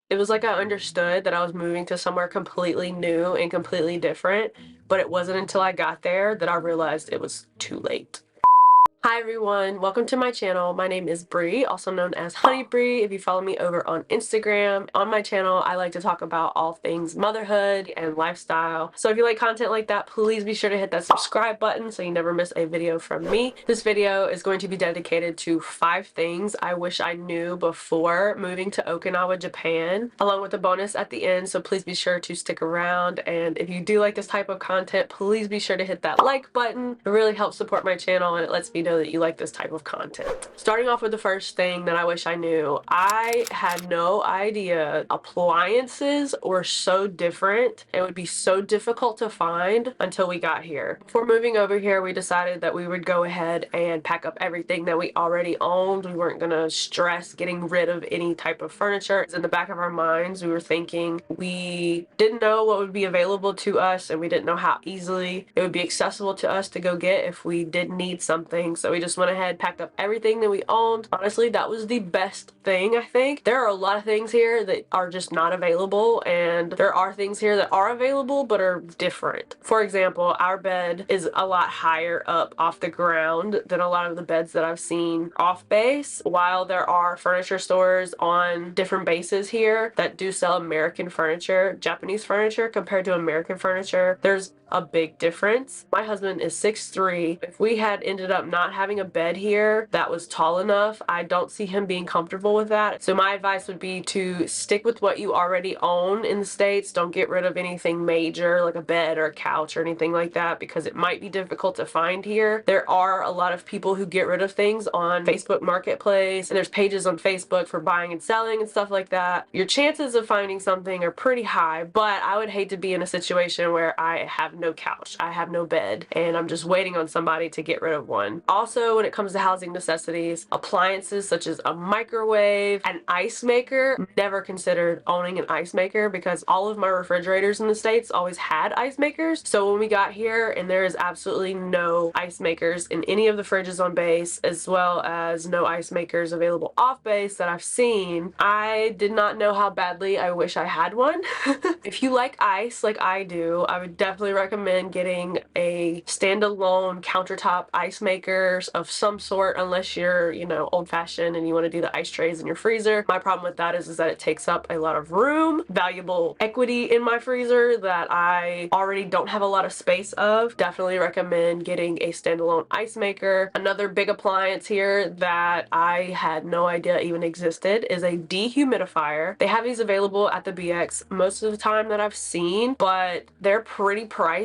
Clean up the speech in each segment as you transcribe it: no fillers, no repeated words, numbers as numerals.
It was like I understood that I was moving to somewhere completely new and completely different, but it wasn't until I got there that I realized it was too late. Hi everyone, welcome to my channel. My name is Bree, also known as Honey Bree if you follow me over on Instagram. On my channel, I like to talk about all things motherhood and lifestyle. So if you like content like that, please be sure to hit that subscribe button so you never miss a video from me. This video is going to be dedicated to 5 things I wish I knew before moving to Okinawa, Japan, along with a bonus at the end, so please be sure to stick around. And if you do like this type of content, please be sure to hit that like button. It really helps support my channel and it lets me know that you like this type of content. Starting off with the first thing that I wish I knew, I had no idea appliances were so different and would be so difficult to find until we got here. Before moving over here, we decided that we would go ahead and pack up everything that we already owned. We weren't gonna stress getting rid of any type of furniture. In the back of our minds, we were thinking we didn't know what would be available to us and we didn't know how easily it would be accessible to us to go get if we did need something. So we just went ahead, packed up everything that we owned. Honestly, that was the best thing, I think. There are a lot of things here that are just not available, and there are things here that are available but are different. For example, our bed is a lot higher up off the ground than a lot of the beds that I've seen off base. While there are furniture stores on different bases here that do sell American furniture, Japanese furniture compared to American furniture, there's a big difference. My husband is 6'3". If we had ended up not having a bed here that was tall enough, I don't see him being comfortable with that. So my advice would be to stick with what you already own in the States. Don't get rid of anything major like a bed or a couch or anything like that because it might be difficult to find here. There are a lot of people who get rid of things on Facebook Marketplace, and there's pages on Facebook for buying and selling and stuff like that. Your chances of finding something are pretty high, but I would hate to be in a situation where I have no couch, I have no bed, and I'm just waiting on somebody to get rid of one. Also, when it comes to housing necessities, appliances such as a microwave, an ice maker, never considered owning an ice maker because all of my refrigerators in the States always had ice makers. So when we got here, and there is absolutely no ice makers in any of the fridges on base, as well as no ice makers available off base that I've seen, I did not know how badly I wish I had one. If you like ice like I do, I would definitely recommend getting a standalone countertop ice maker of some sort, unless you're, you know, old-fashioned and you want to do the ice trays in your freezer. My problem with that is that it takes up a lot of room, valuable equity in my freezer that I already don't have a lot of space of. Definitely recommend getting a standalone ice maker. Another big appliance here that I had no idea even existed is a dehumidifier. They have these available at the BX most of the time that I've seen, but they're pretty pricey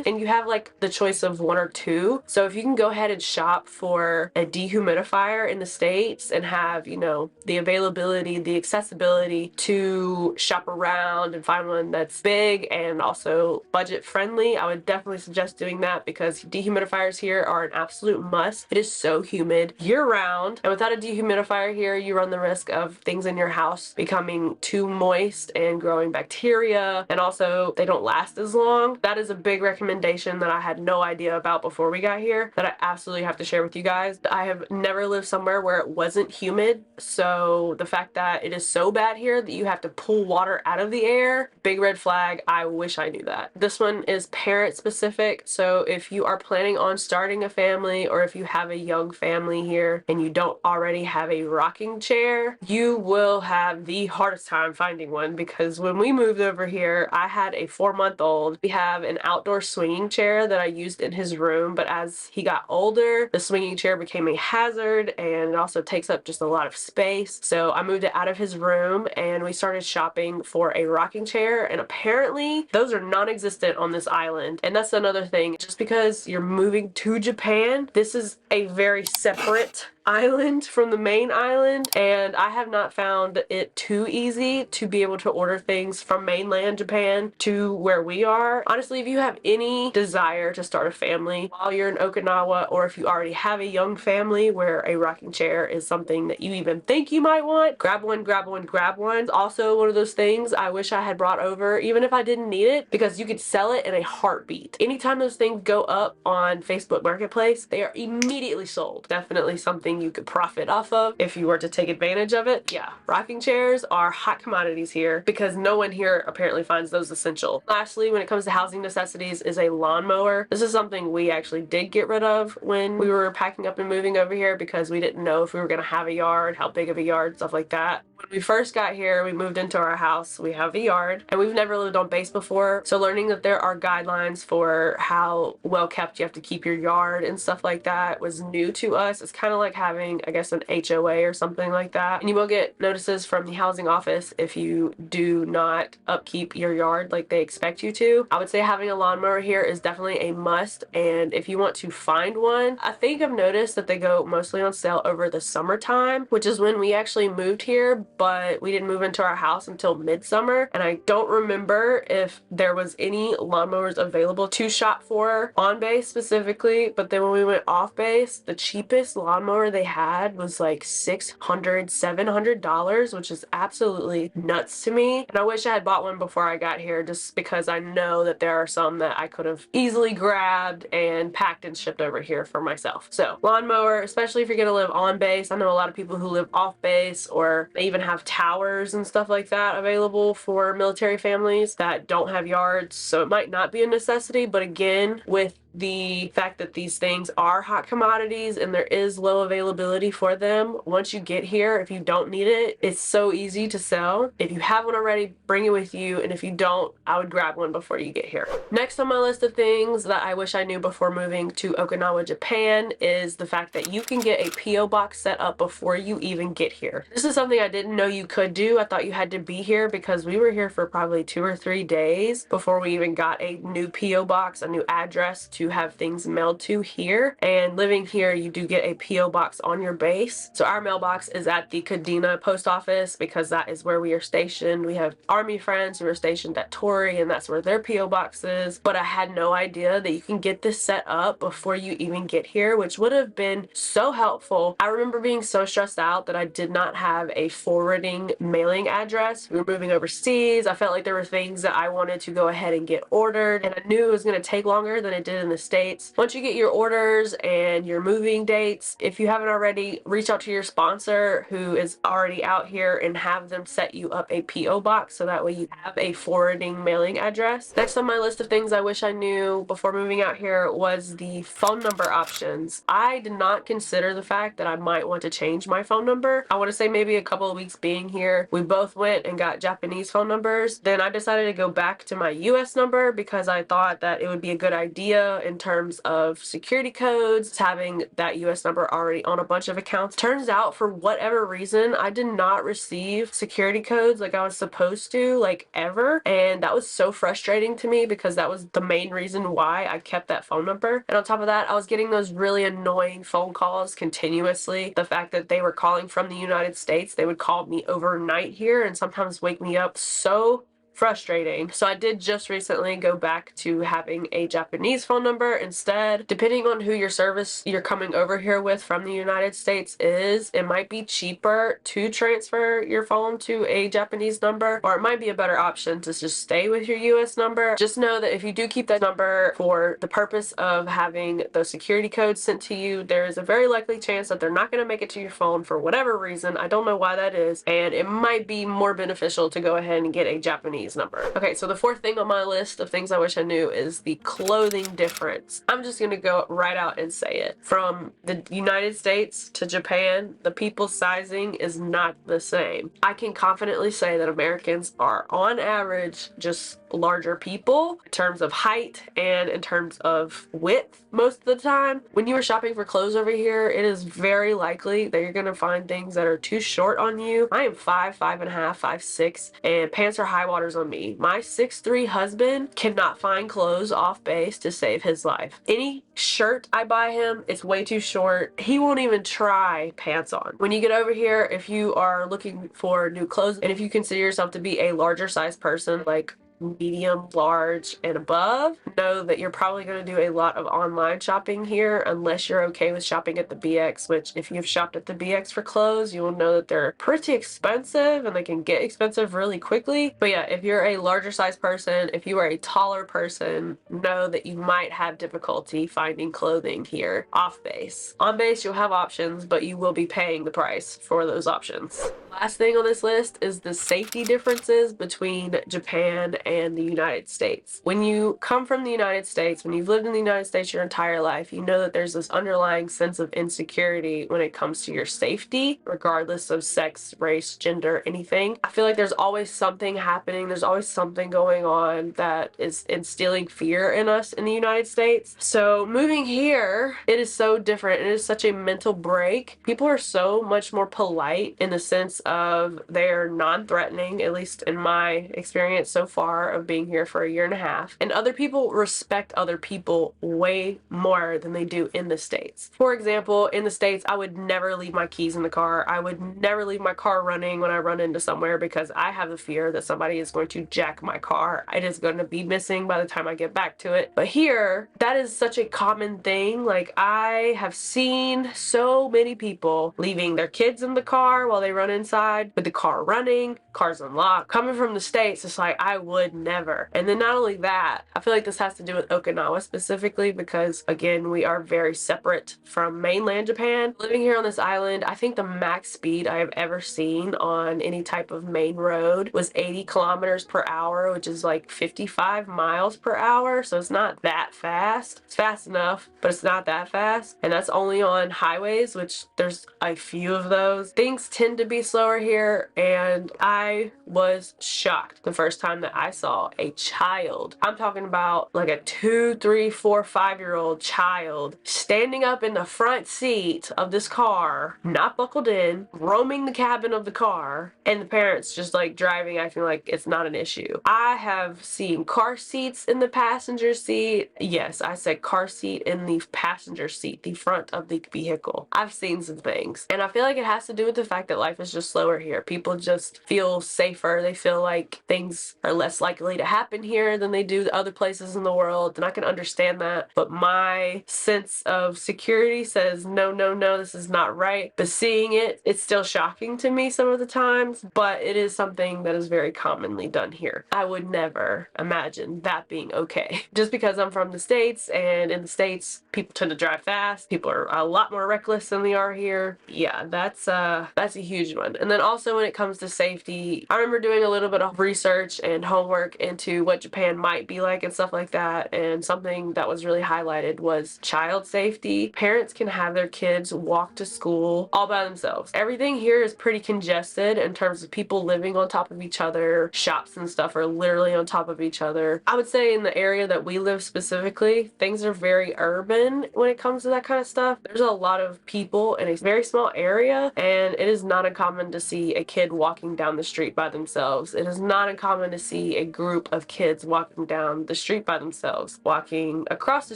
and you have like the choice of 1 or 2. So if you can go ahead and shop for a dehumidifier in the States and have, you know, the availability, the accessibility to shop around and find one that's big and also budget friendly, I would definitely suggest doing that because dehumidifiers here are an absolute must. It is so humid year round, and without a dehumidifier here, you run the risk of things in your house becoming too moist and growing bacteria, and also they don't last as long. That is a big recommendation that I had no idea about before we got here that I absolutely have to share with you guys. I have never lived somewhere where it wasn't humid, so the fact that it is so bad here that you have to pull water out of the air, big red flag. I wish I knew that. This one is parent specific, so if you are planning on starting a family or if you have a young family here and you don't already have a rocking chair, you will have the hardest time finding one because when we moved over here, I had a 4-month-old. We have an outdoor swinging chair that I used in his room, but as he got older, the swinging chair became a hazard and it also takes up just a lot of space. So I moved it out of his room and we started shopping for a rocking chair, and apparently those are non-existent on this island. And that's another thing. Just because you're moving to Japan, this is a very separate island from the main island, and I have not found it too easy to be able to order things from mainland Japan to where we are. Honestly, if you have any desire to start a family while you're in Okinawa, or if you already have a young family where a rocking chair is something that you even think you might want, grab one, grab one, grab one. It's also one of those things I wish I had brought over even if I didn't need it, because you could sell it in a heartbeat. Anytime those things go up on Facebook Marketplace, they are immediately sold. Definitely something something you could profit off of if you were to take advantage of it. Yeah, rocking chairs are hot commodities here because no one here apparently finds those essential. Lastly, when it comes to housing necessities, is a lawnmower. This is something we actually did get rid of when we were packing up and moving over here because we didn't know if we were going to have a yard, how big of a yard, stuff like that. When we first got here, we moved into our house, we have a yard, and we've never lived on base before. So learning that there are guidelines for how well kept you have to keep your yard and stuff like that was new to us. It's kind of like having, I guess, an HOA or something like that. And you will get notices from the housing office if you do not upkeep your yard like they expect you to. I would say having a lawnmower here is definitely a must. And if you want to find one, I think I've noticed that they go mostly on sale over the summertime, which is when we actually moved here, but we didn't move into our house until midsummer. And I don't remember if there was any lawnmowers available to shop for on base specifically, but then when we went off base, the cheapest lawnmower they had was like $600, $700, which is absolutely nuts to me. And I wish I had bought one before I got here just because I know that there are some that I could have easily grabbed and packed and shipped over here for myself. So lawnmower, especially if you're gonna live on base. I know a lot of people who live off base, or they even have towers and stuff like that available for military families that don't have yards, so it might not be a necessity. But again, with the fact that these things are hot commodities and there is low availability for them, once you get here, if you don't need it, it's so easy to sell. If you have one already, bring it with you, and if you don't, I would grab one before you get here. Next on my list of things that I wish I knew before moving to Okinawa, Japan, is the fact that you can get a P.O. box set up before you even get here. This is something I didn't know you could do. I thought you had to be here because we were here for probably 2 or 3 days before we even got a new P.O. box, a new address to have things mailed to here. And living here, you do get a P.O. box on your base. So our mailbox is at the Kadena post office because that is where we are stationed. We have Army friends who are stationed at Tori, and that's where their P.O. box is. But I had no idea that you can get this set up before you even get here, which would have been so helpful. I remember being so stressed out that I did not have a forwarding mailing address. We were moving overseas. I felt like there were things that I wanted to go ahead and get ordered, and I knew it was going to take longer than it did in the States. Once you get your orders and your moving dates, if you haven't already, reach out to your sponsor who is already out here and have them set you up a P.O. box so that way you have a forwarding mailing address. Next on my list of things I wish I knew before moving out here was the phone number options. I did not consider the fact that I might want to change my phone number. I want to say maybe a couple of weeks being here, we both went and got Japanese phone numbers. Then I decided to go back to my US number because I thought that it would be a good idea in terms of security codes, having that US number already on a bunch of accounts. Turns out, for whatever reason, I did not receive security codes like I was supposed to, like, ever. And that was so frustrating to me because that was the main reason why I kept that phone number. And on top of that, I was getting those really annoying phone calls continuously. The fact that they were calling from the United States, they would call me overnight here and sometimes wake me up so frustrating. So I did just recently go back to having a Japanese phone number instead. Depending on who your service you're coming over here with from the United States is, it might be cheaper to transfer your phone to a Japanese number, or it might be a better option to just stay with your US number. Just know that if you do keep that number for the purpose of having those security codes sent to you, there is a very likely chance that they're not going to make it to your phone for whatever reason. I don't know why that is, and it might be more beneficial to go ahead and get a Japanese number. Okay, so the fourth thing on my list of things I wish I knew is the clothing difference. I'm just gonna go right out and say it. From the United States to Japan, the people's sizing is not the same. I can confidently say that Americans are, on average, just larger people in terms of height and in terms of width most of the time. When you are shopping for clothes over here, it is very likely that you're gonna find things that are too short on you. I am 5'5.5", 5'6", and pants are high waters on me. My 6'3" husband cannot find clothes off base to save his life. Any shirt I buy him, it's way too short. He won't even try pants on. When you get over here, if you are looking for new clothes and if you consider yourself to be a larger size person, like medium, large, and above, know that you're probably going to do a lot of online shopping here unless you're okay with shopping at the BX, which if you've shopped at the BX for clothes, you will know that they're pretty expensive and they can get expensive really quickly. But yeah, if you're a larger size person, if you are a taller person, know that you might have difficulty finding clothing here off base. On base, you'll have options, but you will be paying the price for those options. Last thing on this list is the safety differences between Japan and the United States. When you come from the United States, when you've lived in the United States your entire life, you know that there's this underlying sense of insecurity when it comes to your safety, regardless of sex, race, gender, anything. I feel like there's always something happening, there's always something going on that is instilling fear in us in the United States. So moving here, it is so different. It is such a mental break. People are so much more polite in the sense of they're non-threatening, at least in my experience so far of being here for a year and a half. And other people respect other people way more than they do in the States. For example, in the States, I would never leave my keys in the car. I would never leave my car running when I run into somewhere because I have the fear that somebody is going to jack my car. It is going to be missing by the time I get back to it. But here, that is such a common thing. Like, I have seen so many people leaving their kids in the car while they run inside with the car running, cars unlocked. Coming from the States, it's like, I would never. And then not only that, I feel like this has to do with Okinawa specifically because, again, we are very separate from mainland Japan. Living here on this island, I think the max speed I have ever seen on any type of main road was 80 kilometers per hour, which is like 55 miles per hour. So it's not that fast. It's fast enough, but it's not that fast. And that's only on highways, which there's a few of those. Things tend to be slower here, and I was shocked the first time that I saw a child. I'm talking about like a 2, 3, 4, 5-year-old child standing up in the front seat of this car, not buckled in, roaming the cabin of the car, and the parents just like driving, acting like it's not an issue. I have seen car seats in the passenger seat. Yes, I said car seat in the passenger seat, the front of the vehicle. I've seen some things, and I feel like it has to do with the fact that life is just slower here. People just feel safer. They feel like things are less likely to happen here than they do other places in the world, and I can understand that, but my sense of security says no, no, no, this is not right. But seeing it, it's still shocking to me some of the times, but it is something that is very commonly done here. I would never imagine that being okay. Just because I'm from the States, and in the States, people tend to drive fast. People are a lot more reckless than they are here. Yeah, that's a huge one. And then also when it comes to safety, I remember doing a little bit of research and homework into what Japan might be like and stuff like that, and something that was really highlighted was child safety. Parents can have their kids walk to school all by themselves. Everything here is pretty congested in terms of people living on top of each other. Shops and stuff are literally on top of each other. I would say in the area that we live specifically, things are very urban when it comes to that kind of stuff. There's a lot of people in a very small area, and it is not uncommon to see a kid walking down the street by themselves. It is not uncommon to see a group of kids walking down the street by themselves, walking across the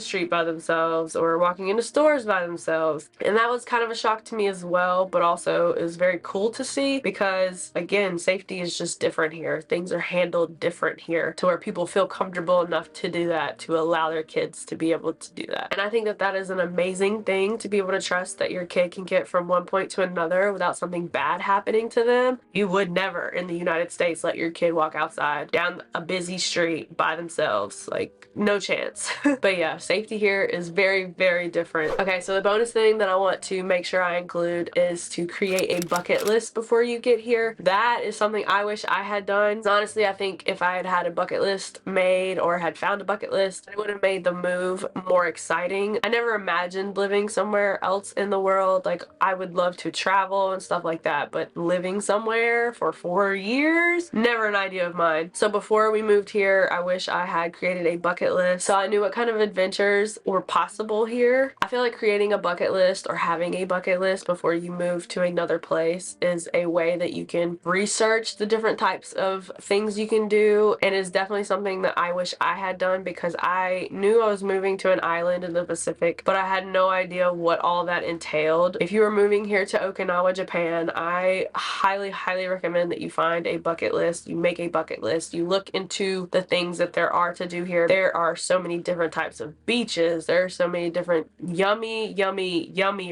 street by themselves, or walking into stores by themselves. And that was kind of a shock to me as well, but also it was very cool to see because, again, safety is just different here. Things are handled different here to where people feel comfortable enough to do that, to allow their kids to be able to do that. And I think that that is an amazing thing, to be able to trust that your kid can get from one point to another without something bad happening to them. You would never in the United States let your kid walk outside down a busy street by themselves. Like, no chance. But yeah, safety here is very, very different. Okay, so the bonus thing that I want to make sure I include is to create a bucket list before you get here. That is something I wish I had done. Honestly, I think if I had had a bucket list made or had found a bucket list, it would have made the move more exciting. I never imagined living somewhere else in the world. Like, I would love to travel and stuff like that, but living somewhere for 4 years, never an idea of mine. So before we moved here, I wish I had created a bucket list so I knew what kind of adventures were possible here. I feel like creating a bucket list or having a bucket list before you move to another place is a way that you can research the different types of things you can do, and is definitely something that I wish I had done because I knew I was moving to an island in the Pacific, but I had no idea what all that entailed. If you are moving here to Okinawa, Japan, I highly, highly recommend that you find a bucket list. You make a bucket list. You look into the things that there are to do here, there are so many different types of beaches. There are so many different yummy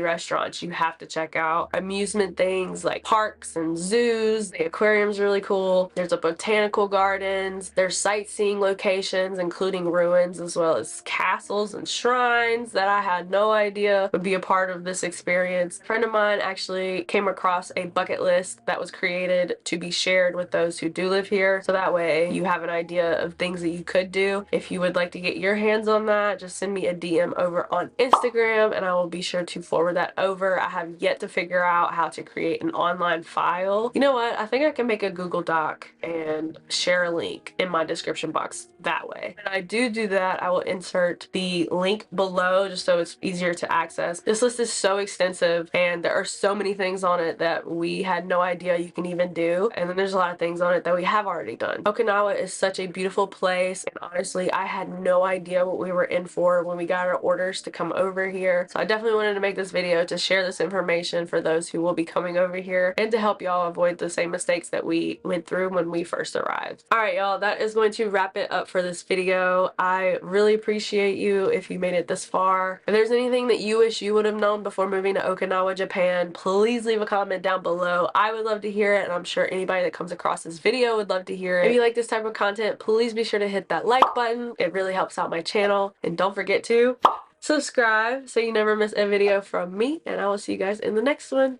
restaurants you have to check out. Amusement things like parks and zoos. The aquarium's really cool. There's a botanical gardens. There's sightseeing locations, including ruins, as well as castles and shrines that I had no idea would be a part of this experience. A friend of mine actually came across a bucket list that was created to be shared with those who do live here, so that way you have an idea of things that you could do. If you would like to get your hands on that, just send me a DM over on Instagram and I will be sure to forward that over. I have yet to figure out how to create an online file. You know what? I think I can make a Google Doc and share a link in my description box that way. When I do that, I will insert the link below just so it's easier to access. This list is so extensive and there are so many things on it that we had no idea you can even do, and then there's a lot of things on it that we have already done. Okinawa is such a beautiful place, and honestly I had no idea what we were in for when we got our orders to come over here, so I definitely wanted to make this video to share this information for those who will be coming over here and to help y'all avoid the same mistakes that we went through when we first arrived. Alright y'all, that is going to wrap it up for this video. I really appreciate you if you made it this far. If there's anything that you wish you would have known before moving to Okinawa, Japan, please leave a comment down below. I would love to hear it, and I'm sure anybody that comes across this video would love to hear it. If you like this type of content, please be sure to hit that like button. It really helps out my channel. And don't forget to subscribe so you never miss a video from me, and I will see you guys in the next one.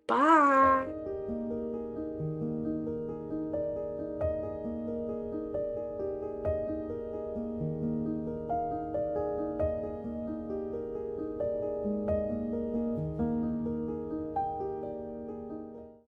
Bye!